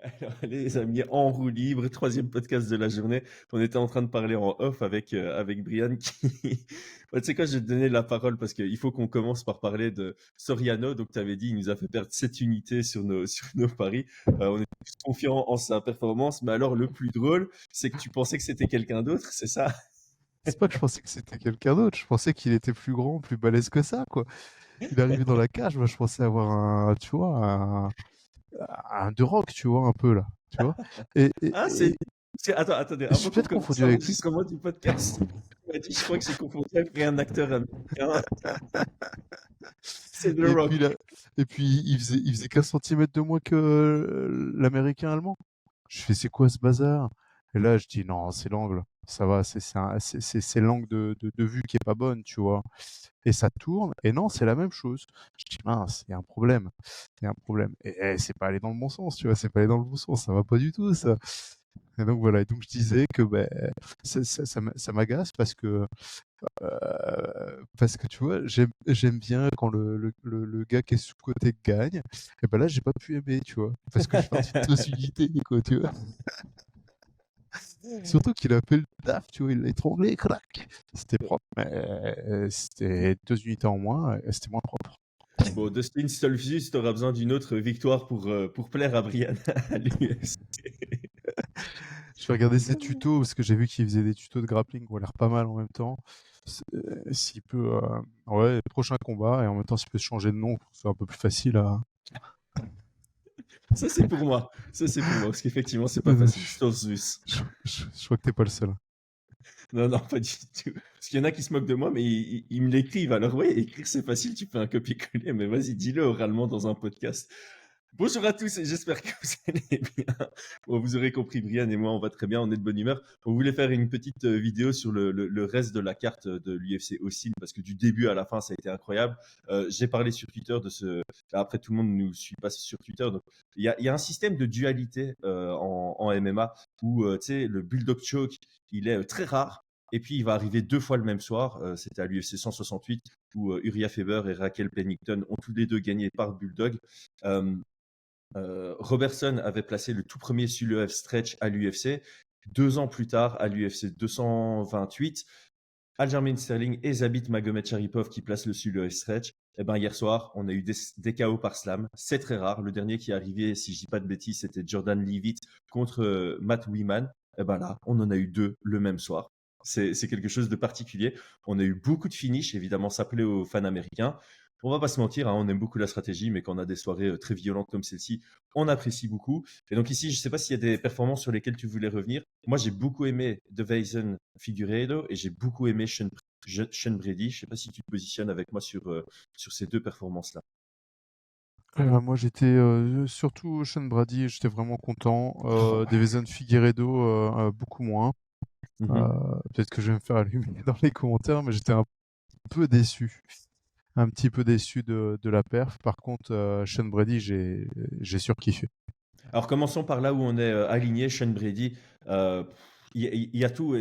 Alors, les amis, en roue libre, troisième podcast de la journée. On était en train de parler en off avec Brian qui... Ouais, tu sais quoi, je vais te donner la parole parce qu'il faut qu'on commence par parler de Soriano. Donc, tu avais dit, il nous a fait perdre 7 unités sur nos paris. On est tous confiants en sa performance. Mais alors, le plus drôle, c'est que tu pensais que c'était quelqu'un d'autre, c'est ça? C'est pas que je pensais que c'était quelqu'un d'autre, je pensais qu'il était plus grand, plus balèze que ça, quoi. Il est arrivé dans la cage, moi je pensais avoir tu vois, un The Rock, tu vois, un peu là, tu vois. Et, et, Ah, et- Attends, attendez, je suis avant qu'on peut-être commence confondu avec lui. l'enregistrement du podcast, tu m'as dit, je crois que j'ai confondu avec un acteur américain. C'est The Et puis, Rock. là, et puis il faisait 15 centimètres de moins que l'américain allemand. Je fais, c'est quoi ce bazar? Et là, je dis, non, c'est l'angle. Ça va, c'est l'angle de vue qui est pas bonne, tu vois. Et ça tourne, et non, c'est la même chose. Je dis, mince, il y a un problème. Il y a un problème. Et c'est pas allé dans le bon sens, tu vois, c'est pas allé dans le bon sens, ça va pas du tout, ça. Et donc voilà, et donc je disais que ben, ça m'agace parce que tu vois, j'aime bien quand le gars qui est sous-coté gagne. Et ben là, j'ai pas pu aimer, tu vois, parce que j'ai perdu deux unités, quoi, tu vois. Surtout qu'il a fait le taf, tu vois, il l'a étranglé, crac. C'était propre, mais c'était deux unités en moins, et c'était moins propre. Bon, Dustin Stolfus, tu auras besoin d'une autre victoire pour plaire à Brian à l'UFC. Je vais regarder ses tutos parce que j'ai vu qu'il faisait des tutos de grappling qui ont l'air pas mal en même temps. S'il peut, ouais, prochain combat et en même temps s'il peut changer de nom pour que ce soit un peu plus facile à. Ça, c'est pour moi. Ça, c'est pour moi, parce qu'effectivement, c'est pas je, facile. Stolfus. je crois que t'es pas le seul. Non, non, pas du tout. Parce qu'il y en a qui se moquent de moi, mais ils me l'écrivent. Alors, ouais, écrire, c'est facile, tu fais un copier-coller, mais vas-y, dis-le oralement dans un podcast. Bonjour à tous et j'espère que vous allez bien. Bon, vous aurez compris, Brian et moi, on va très bien, on est de bonne humeur. On voulait faire une petite vidéo sur le reste de la carte de l'UFC Austin parce que du début à la fin, ça a été incroyable. J'ai parlé sur Twitter de ce. Après, tout le monde nous suit pas sur Twitter. Donc, il y a un système de dualité en MMA où, tu sais, le Bulldog Choke, il est très rare. Et puis, il va arriver deux fois le même soir. C'était à l'UFC 168 où Uriah Faber et Raquel Pennington ont tous les deux gagné par Bulldog. Euh, Robertson avait placé le tout premier Suliev stretch à l'UFC. 2 ans plus tard, à l'UFC 228, Aljamain Sterling et Zabit Magomed-Sharipov qui placent le Suliev stretch. Et ben hier soir, on a eu des KO par slam. C'est très rare. Le dernier qui est arrivé, si je dis pas de bêtises, c'était Jordan Leavitt contre Matt Wiman. Et ben là, on en a eu deux le même soir. C'est quelque chose de particulier. On a eu beaucoup de finish, évidemment, ça plaît aux fans américains. On va pas se mentir, hein, on aime beaucoup la stratégie, mais quand on a des soirées très violentes comme celle-ci, on apprécie beaucoup. Et donc ici, je ne sais pas s'il y a des performances sur lesquelles tu voulais revenir. Moi, j'ai beaucoup aimé DeVayson Figueiredo et j'ai beaucoup aimé Sean Brady. Je ne sais pas si tu te positionnes avec moi sur ces deux performances-là. Moi, j'étais surtout Sean Brady, j'étais vraiment content. Davison Figueiredo, beaucoup moins. Mhm. Peut-être que je vais me faire allumer dans les commentaires, mais j'étais un peu déçu. Un petit peu déçu de la perf. Par contre, Sean Brady, j'ai surkiffé. Alors commençons par là où on est aligné, Sean Brady. Euh, il y a tout.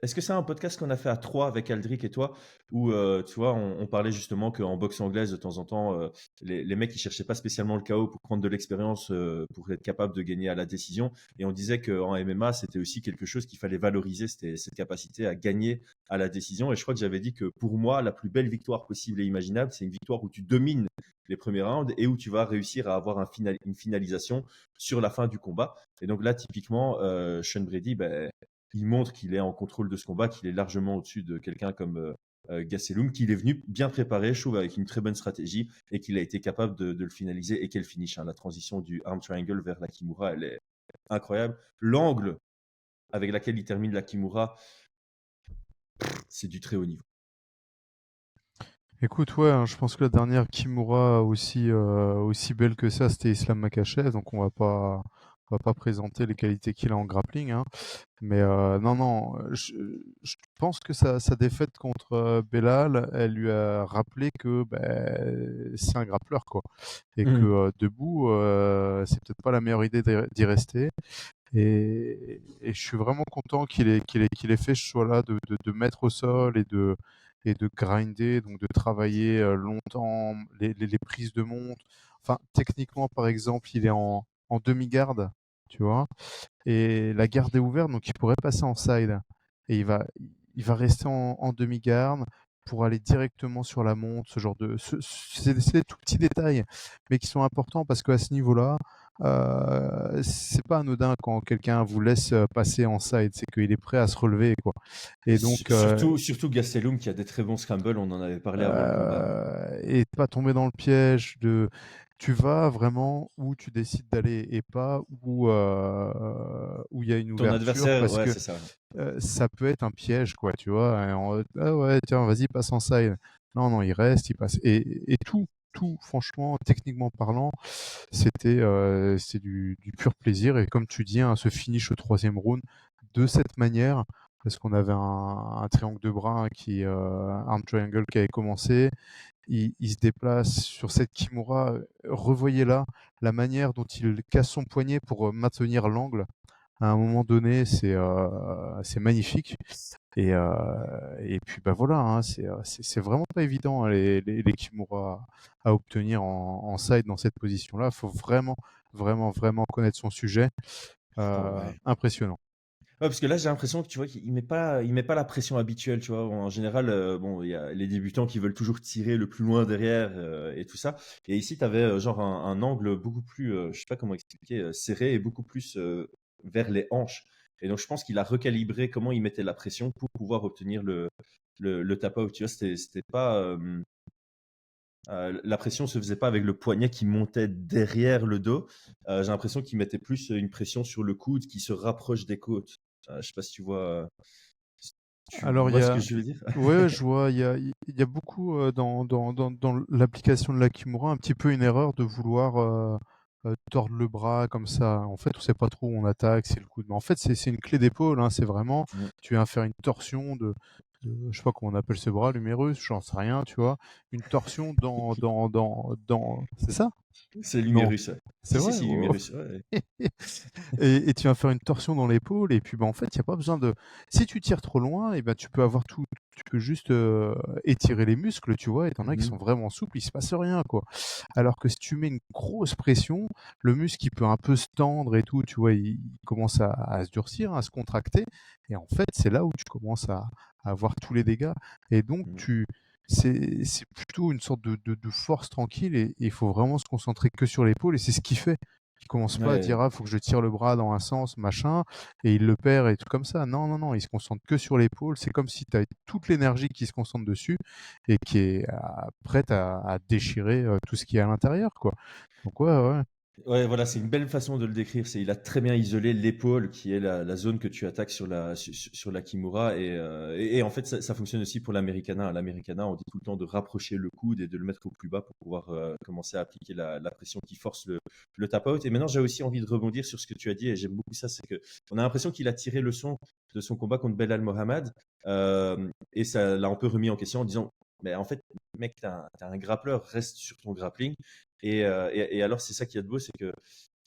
Est-ce que c'est un podcast qu'on a fait à trois avec Aldric et toi, où tu vois, on parlait justement qu'en boxe anglaise, de temps en temps, les mecs ils cherchaient pas spécialement le KO pour prendre de l'expérience, pour être capable de gagner à la décision. Et on disait qu'en MMA, c'était aussi quelque chose qu'il fallait valoriser, c'était cette capacité à gagner à la décision. Et je crois que j'avais dit que pour moi, la plus belle victoire possible et imaginable, c'est une victoire où tu domines les premiers rounds et où tu vas réussir à avoir une finalisation sur la fin du combat. Et donc là, typiquement, Sean Brady, ben, il montre qu'il est en contrôle de ce combat, qu'il est largement au-dessus de quelqu'un comme Gastelum, qu'il est venu bien préparé, je trouve, avec une très bonne stratégie et qu'il a été capable de le finaliser et quel finish. Hein. La transition du arm triangle vers la Kimura, elle est incroyable. L'angle avec laquelle il termine la Kimura, c'est du très haut niveau. Écoute, ouais, hein, je pense que la dernière Kimura aussi belle que ça, c'était Islam Makhachev, donc on va pas présenter les qualités qu'il a en grappling, hein. Mais non, non, je pense que sa défaite contre Belal, elle lui a rappelé que ben, c'est un grappleur, quoi. Et que Mhm. debout, c'est peut-être pas la meilleure idée d'y rester. Et je suis vraiment content qu'il ait fait ce choix-là de mettre au sol et de grinder, donc de travailler longtemps les prises de monte. Enfin, techniquement, par exemple, il est en demi-garde, tu vois. Et la garde est ouverte, donc il pourrait passer en side. Et il va rester en demi-garde pour aller directement sur la monte, ce genre c'est des tout petits détails, mais qui sont importants parce qu'à ce niveau-là, c'est pas anodin quand quelqu'un vous laisse passer en side, c'est qu'il est prêt à se relever, quoi. Et donc, Surtout Gastelum qui a des très bons scrambles, on en avait parlé avant le combat. et pas tomber dans le piège de tu vas vraiment où tu décides d'aller et pas où il y a une Ton ouverture adversaire, parce ouais, que c'est ça. ça peut être un piège, quoi, tu vois. Et ah ouais, tiens, vas-y, passe en side. Non, non, il reste, il passe. Et tout, franchement, techniquement parlant, c'est du pur plaisir. Et comme tu dis, hein, ce finish au troisième round de cette manière, parce qu'on avait un triangle de bras arm triangle qui avait commencé. Il se déplace sur cette Kimura. Revoyez là la manière dont il casse son poignet pour maintenir l'angle. À un moment donné, c'est magnifique. Et puis bah voilà, hein, c'est vraiment pas évident, hein, les Kimura à obtenir en side dans cette position-là. Il faut vraiment, vraiment, vraiment connaître son sujet. Bon, ouais. Impressionnant. Ouais, parce que là, j'ai l'impression que tu vois qu'il met pas la pression habituelle, tu vois. En général, bon, il y a les débutants qui veulent toujours tirer le plus loin derrière et tout ça. Et ici, tu avais genre un angle beaucoup plus, je sais pas comment expliquer, serré et beaucoup plus vers les hanches. Et donc, je pense qu'il a recalibré comment il mettait la pression pour pouvoir obtenir le tap-out. Tu vois, c'était pas, la pression se faisait pas avec le poignet qui montait derrière le dos. J'ai l'impression qu'il mettait plus une pression sur le coude qui se rapproche des côtes. Je sais pas si tu Alors, vois ce que je veux dire. ouais, je vois, il y a beaucoup dans l'application de la Kimura, un petit peu une erreur de vouloir tordre le bras comme ça. En fait, on sait pas trop où on attaque, c'est le coude. Mais en fait, c'est une clé d'épaule, hein, c'est vraiment, Mm. tu viens faire une torsion je sais pas comment on appelle ce bras, l'humérus, j'en sais rien, tu vois. Une torsion c'est ça? C'est Non, l'humérus. Ouais. c'est Si, si, vrai? si, l'humérus. Ouais. Et tu vas faire une torsion dans l'épaule et puis, bah, en fait, il y a pas besoin de si tu tires trop loin et ben, tu peux juste, étirer les muscles, tu vois? Et tu en as qui sont Mhm. vraiment souples, il se passe rien, quoi. Alors que si tu mets une grosse pression, le muscle, il peut un peu se tendre et tout, tu vois? Il commence à se durcir, à se contracter et en fait, c'est là où tu commences à avoir tous les dégâts et donc Mhm. c'est plutôt une sorte de force tranquille et il faut vraiment se concentrer que sur l'épaule et c'est ce qu'il fait. Il commence pas à Ouais. dire: «Ah, faut que je tire le bras dans un sens, machin» et il le perd et tout comme ça. Non, non, non, il se concentre que sur l'épaule. C'est comme si tu avais toute l'énergie qui se concentre dessus et qui est prête à déchirer tout ce qu'il y a à l'intérieur, quoi. Donc ouais, ouais. Ouais, voilà, c'est une belle façon de le décrire. Il a très bien isolé l'épaule, qui est la zone que tu attaques sur la Kimura. Et en fait, ça fonctionne aussi pour l'Americana. L'Americana, on dit tout le temps de rapprocher le coude et de le mettre au plus bas pour pouvoir commencer à appliquer la pression qui force le tap-out. Et maintenant, j'ai aussi envie de rebondir sur ce que tu as dit, et j'aime beaucoup ça, c'est que on a l'impression qu'il a tiré le son de son combat contre Belal Mohamed, et ça l'a un peu remis en question en disant, mais en fait, mec, t'as un grappleur, reste sur ton grappling. Et alors, c'est ça qui est de beau, c'est que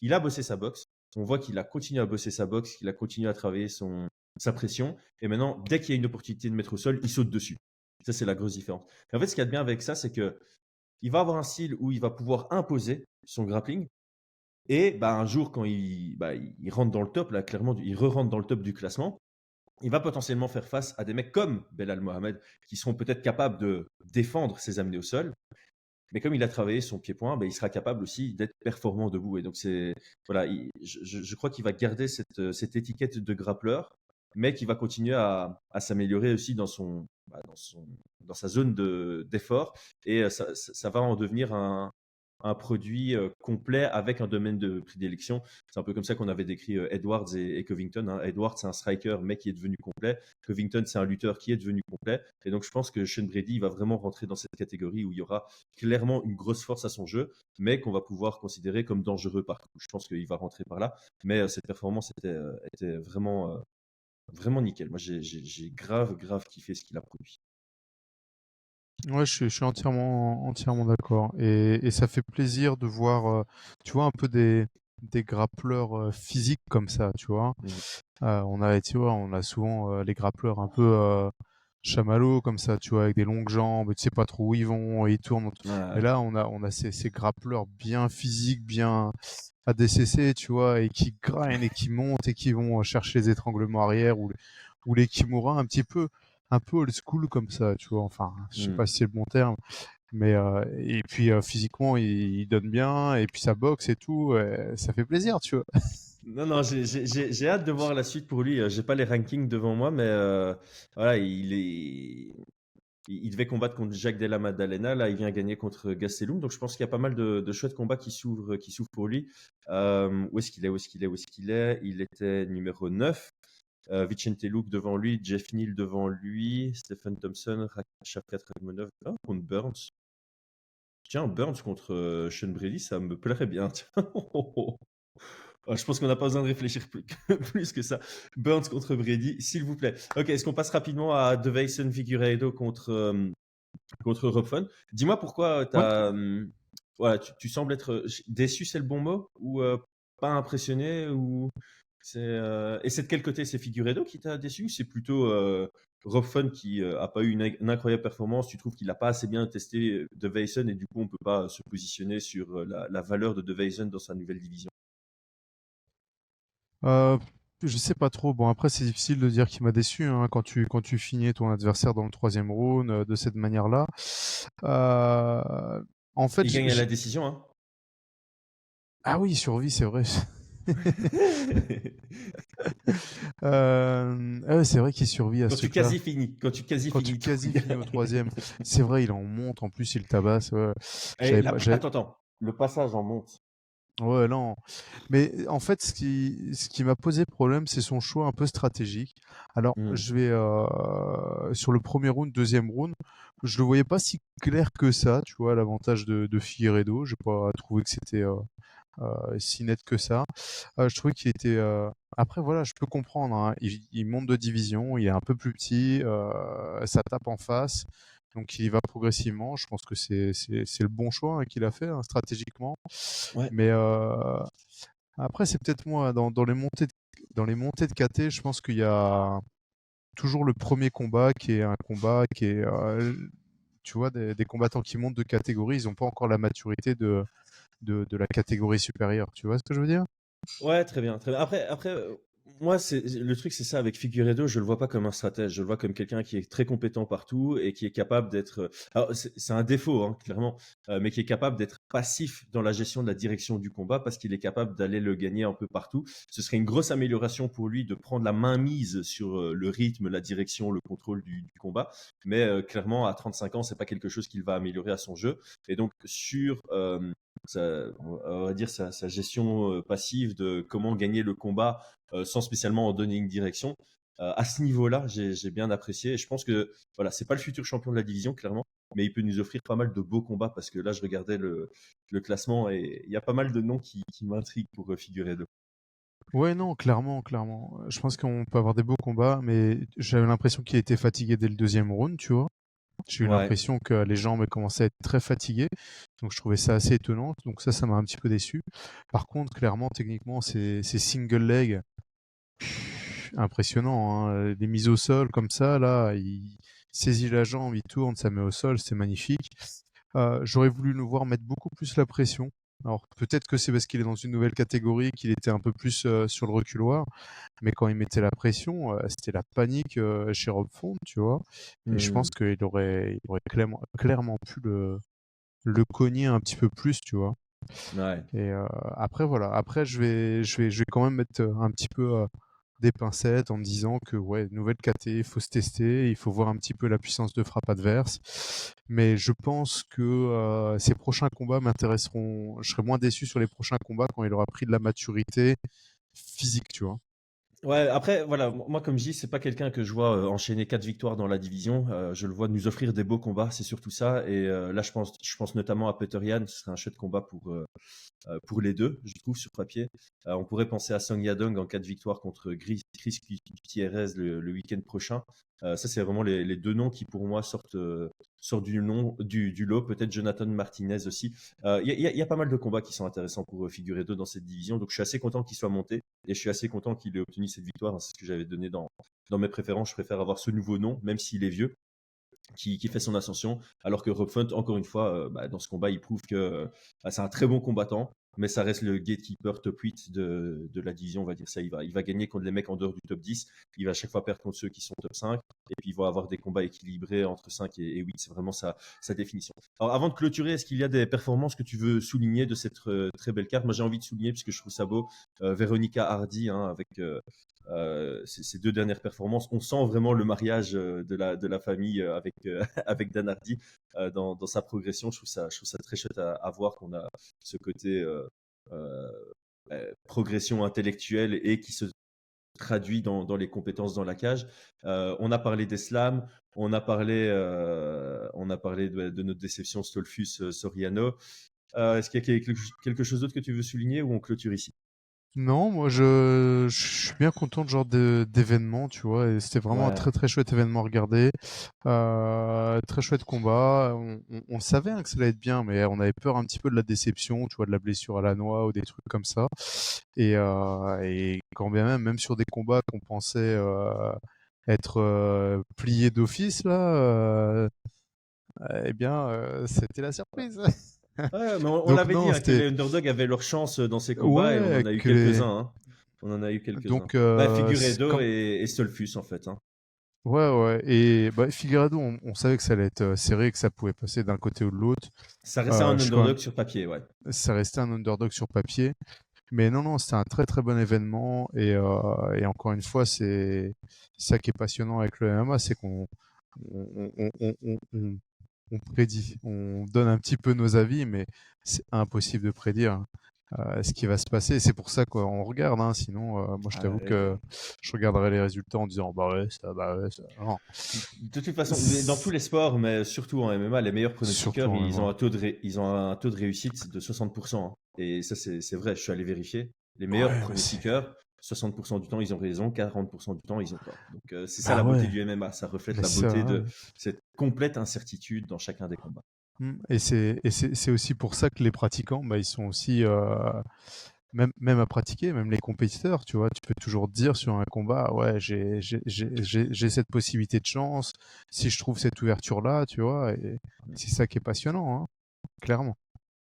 il a bossé sa boxe. On voit qu'il a continué à bosser sa boxe, qu'il a continué à travailler sa pression. Et maintenant, dès qu'il y a une opportunité de mettre au sol, il saute dessus. Ça, c'est la grosse différence. Et en fait, ce qu'il y a de bien avec ça, c'est que il va avoir un style où il va pouvoir imposer son grappling. Et bah, un jour, quand il rentre dans le top, là, clairement, il re-rentre dans le top du classement, il va potentiellement faire face à des mecs comme Belal Mohamed, qui seront peut-être capables de défendre ses amenés au sol, mais comme il a travaillé son pied-point, ben, il sera capable aussi d'être performant debout. Et donc, voilà, je crois qu'il va garder cette étiquette de grappleur, mais qu'il va continuer à s'améliorer aussi dans sa zone d'effort. Et ça va en devenir un produit complet avec un domaine de prédilection. C'est un peu comme ça qu'on avait décrit Edwards et Covington, hein. Edwards, c'est un striker, mais qui est devenu complet. Covington, c'est un lutteur qui est devenu complet. Et donc, je pense que Sean Brady va vraiment rentrer dans cette catégorie où il y aura clairement une grosse force à son jeu, mais qu'on va pouvoir considérer comme dangereux par coup. Je pense qu'il va rentrer par là. Mais cette performance était vraiment, vraiment nickel. Moi, j'ai grave, grave kiffé ce qu'il a produit. Ouais, je suis entièrement d'accord. Et ça fait plaisir de voir, tu vois, un peu des grappleurs physiques comme ça, tu vois. Mm. Tu vois, on a souvent les grappleurs un peu chamallows comme ça, tu vois, avec des longues jambes, tu sais pas trop où ils vont, et ils tournent. Et Ouais. là, on a ces grappleurs bien physiques, bien à DCC, tu vois, et qui grind et qui montent et qui vont chercher les étranglements arrière ou les Kimura un peu old school comme ça, tu vois. Enfin, je sais Hmm. pas si c'est le bon terme, mais et puis physiquement, il donne bien et puis ça boxe et tout, ça fait plaisir, tu vois. Non, non, j'ai hâte de voir la suite pour lui. J'ai pas les rankings devant moi, mais voilà, il devait combattre contre Jacques Della Maddalena. Là, il vient gagner contre Gastelum. Donc, je pense qu'il y a pas mal de chouettes combats qui s'ouvrent pour lui. Où est-ce qu'il est? Où est-ce qu'il est? Où est-ce qu'il est? Il était numéro 9. Vicente Luque devant lui, Jeff Neal devant lui, Stephen Thompson, Shavkat Rakhmonov contre Burns. Tiens, Burns contre Sean Brady, ça me plairait bien. Tiens. Je pense qu'on n'a pas besoin de réfléchir plus que ça. Burns contre Brady, s'il vous plaît. Ok, est-ce qu'on passe rapidement à Deveison Figueiredo contre Rob Font? Dis-moi pourquoi Ouais. voilà, tu sembles être déçu, c'est le bon mot? Ou pas impressionné? Et c'est de quel côté? C'est Figueiredo qui t'a déçu? C'est plutôt Rob Font qui a pas eu une incroyable performance? Tu trouves qu'il n'a pas assez bien testé Deveison et du coup on peut pas se positionner sur la valeur de Deveison dans sa nouvelle division? Euh, je sais pas trop. Bon, après, c'est difficile de dire qu'il m'a déçu hein, quand tu finis ton adversaire dans le troisième round de cette manière-là. Euh, en fait, Il gagne à la décision, hein? ah oui, survie, c'est vrai. Ouais, c'est vrai qu'il survit à Quand ce tu truc-là. quasi finis, quand tu quasi Quand tu finis ton quasi finis au gars. troisième, c'est vrai, il en monte. En plus, il tabasse. Ouais. J'avais pas, j'avais- Attends, attends, le passage en monte. ouais, non. Mais en fait, ce qui m'a posé problème, c'est son choix un peu stratégique. Alors, Hmm. je vais sur le premier round, deuxième round, je le voyais pas si clair que ça, tu vois, l'avantage de Figueiredo. J'ai pas trouvé que c'était si net que ça. Je trouvais qu'il était. Après, voilà, je peux comprendre. Hein. Il monte de division, il est un peu plus petit, ça tape en face. Donc il y va progressivement. Je pense que c'est le bon choix hein, qu'il a fait hein, stratégiquement. Ouais. Mais après, c'est peut-être moi, dans les montées de KT, je pense qu'il y a toujours le premier combat qui est un combat qui est, tu vois, des combattants qui montent de catégorie, ils n'ont pas encore la maturité de la catégorie supérieure. Tu vois ce que je veux dire? Ouais, très bien, très bien. Après, moi, le truc, c'est ça avec Figueiredo, je le vois pas comme un stratège, je le vois comme quelqu'un qui est très compétent partout et qui est capable d'être. Alors, c'est un défaut, hein, clairement, mais qui est capable d'être passif dans la gestion de la direction du combat parce qu'il est capable d'aller le gagner un peu partout. Ce serait une grosse amélioration pour lui de prendre la main mise sur le rythme, la direction, le contrôle du combat. Mais clairement, à 35 ans, c'est pas quelque chose qu'il va améliorer à son jeu. Et donc, sur on va dire sa gestion passive de comment gagner le combat sans spécialement en donner une direction. À ce niveau-là, j'ai bien apprécié. Et je pense que voilà, c'est pas le futur champion de la division, clairement, mais il peut nous offrir pas mal de beaux combats parce que là, je regardais le classement et il y a pas mal de noms qui m'intriguent pour figurer deux. Ouais, non, clairement, clairement. Je pense qu'on peut avoir des beaux combats, mais j'avais l'impression qu'il était fatigué dès le deuxième round, tu vois. J'ai eu Ouais. l'impression que les jambes commençaient à être très fatiguées, donc je trouvais ça assez étonnant. Donc ça m'a un petit peu déçu. Par contre, clairement, techniquement, c'est single leg, impressionnant. Hein. Les mises au sol comme ça, là, il saisit la jambe, il tourne, ça met au sol, c'est magnifique. J'aurais voulu le voir mettre beaucoup plus la pression. Alors peut-être que c'est parce qu'il est dans une nouvelle catégorie qu'il était un peu plus sur le reculoir, mais quand il mettait la pression, c'était la panique chez Rob Font, tu vois. Et je pense Hmm. il aurait clairement pu le cogner un petit peu plus, tu vois. Ouais. Et après voilà, après je vais quand même mettre un petit peu des pincettes en me disant que ouais, nouvelle KT, il faut se tester, il faut voir un petit peu la puissance de frappe adverse. Mais je pense que ces prochains combats m'intéresseront. Je serai moins déçu sur les prochains combats quand il aura pris de la maturité physique, tu vois. Ouais, après, voilà, moi, comme je dis, c'est pas quelqu'un que je vois enchaîner 4 victoires dans la division. Je le vois nous offrir des beaux combats, c'est surtout ça. Et là, je pense notamment à Peter Yan, ce serait un chouette combat pour les deux, je trouve, sur papier. On pourrait penser à Song Yadong en cas de victoire contre Chris Gutiérrez le week-end prochain. Ça, c'est vraiment les deux noms qui, pour moi, sortent du lot. Peut-être Jonathan Martinez aussi. Il y a pas mal de combats qui sont intéressants pour figurer deux dans cette division. Donc, je suis assez content qu'il soit monté et je suis assez content qu'il ait obtenu cette victoire. C'est ce que j'avais donné dans mes préférences. Je préfère avoir ce nouveau nom, même s'il est vieux, qui fait son ascension, alors que Rob Font, encore une fois, dans ce combat, il prouve que c'est un très bon combattant. mais ça reste le gatekeeper top 8 de la division, on va dire ça. Il va gagner contre les mecs en dehors du top 10. Il va à chaque fois perdre contre ceux qui sont top 5. Et puis, il va avoir des combats équilibrés entre 5 et 8. C'est vraiment sa définition. Alors, avant de clôturer, est-ce qu'il y a des performances que tu veux souligner de cette très belle carte? Moi, j'ai envie de souligner, puisque je trouve ça beau, Véronica Hardy, hein, avec ces 2 dernières performances. On sent vraiment le mariage de la famille avec Dan Hardy dans sa progression. Je trouve ça très chouette à voir qu'on a ce côté euh, progression intellectuelle et qui se traduit dans les compétences dans la cage. On a parlé des slams, on a parlé de notre déception Stolfus Soriano. Est-ce qu'il y a quelque chose d'autre que tu veux souligner ou on clôture ici? Non, moi je suis bien content de ce genre d'événement, tu vois, et c'était vraiment un Ouais, très très chouette événement à regarder. Très chouette combat. On savait hein, que ça allait être bien, mais on avait peur un petit peu de la déception, tu vois, de la blessure à la noix ou des trucs comme ça. Et quand bien même sur des combats qu'on pensait être pliés d'office, là, eh bien, c'était la surprise. ouais, mais on Donc l'avait dit non, hein, que c'était les underdogs avaient leur chance dans ces combats et on ouais en a eu que les quelques-uns. Hein. On en a eu quelques-uns. donc Bah, Figueiredo comme et Stolfus en fait. Hein. ouais et bah, Figueiredo, on savait que ça allait être serré, que ça pouvait passer d'un côté ou de l'autre. Ça restait un Je suis quand même, underdog sur papier, ouais. ça restait un underdog sur papier, mais non, c'était un très très bon événement et encore une fois, c'est ça qui est passionnant avec le MMA, c'est qu'on on, on, on, on, on- on prédit, on donne un petit peu nos avis, mais c'est impossible de prédire ce qui va se passer. C'est pour ça qu'on regarde, hein. Sinon, moi, je Ah, t'avoue que je regarderai les résultats en disant bah ouais, ça. Non. de toute façon, dans tous C'est- les sports, mais surtout en MMA, les meilleurs Surtout pronostiqueurs, en ils ont MMA. ils ont un taux de réussite de 60%. Hein. Et ça, c'est vrai, je suis allé vérifier. Les meilleurs Ouais, mais c'est. pronostiqueurs, 60% du temps, ils ont raison, 40% du temps, ils ont tort. Donc, c'est ça Bah la beauté ouais, du MMA. Ça reflète mais la c'est beauté vrai. de cette complète incertitude dans chacun des combats. Et c'est aussi pour ça que les pratiquants, bah, ils sont aussi même à pratiquer, même les compétiteurs, tu vois, tu peux toujours te dire sur un combat, ouais, j'ai cette possibilité de chance, si je trouve cette ouverture-là, tu vois, et c'est ça qui est passionnant, hein, clairement.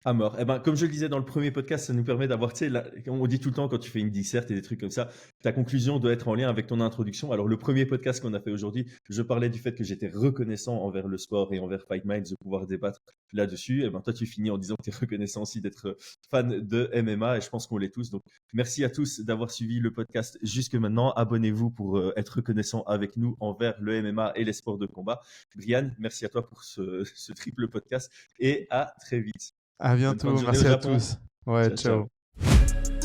À mort. Eh ben, comme je le disais dans le premier podcast, ça nous permet d'avoir, tu sais, on dit tout le temps quand tu fais une disserte et des trucs comme ça, ta conclusion doit être en lien avec ton introduction. Alors, le premier podcast qu'on a fait aujourd'hui, je parlais du fait que j'étais reconnaissant envers le sport et envers Fight Minds de pouvoir débattre là-dessus. Eh ben, toi, tu finis en disant que tu es reconnaissant aussi d'être fan de MMA et je pense qu'on l'est tous. Donc, merci à tous d'avoir suivi le podcast jusque maintenant. Abonnez-vous pour être reconnaissant avec nous envers le MMA et les sports de combat. Brian, merci à toi pour ce triple podcast et à très vite. À Bonne fin de bientôt, journée au merci à Japon. tous. Ouais, Ciao, ciao. ciao.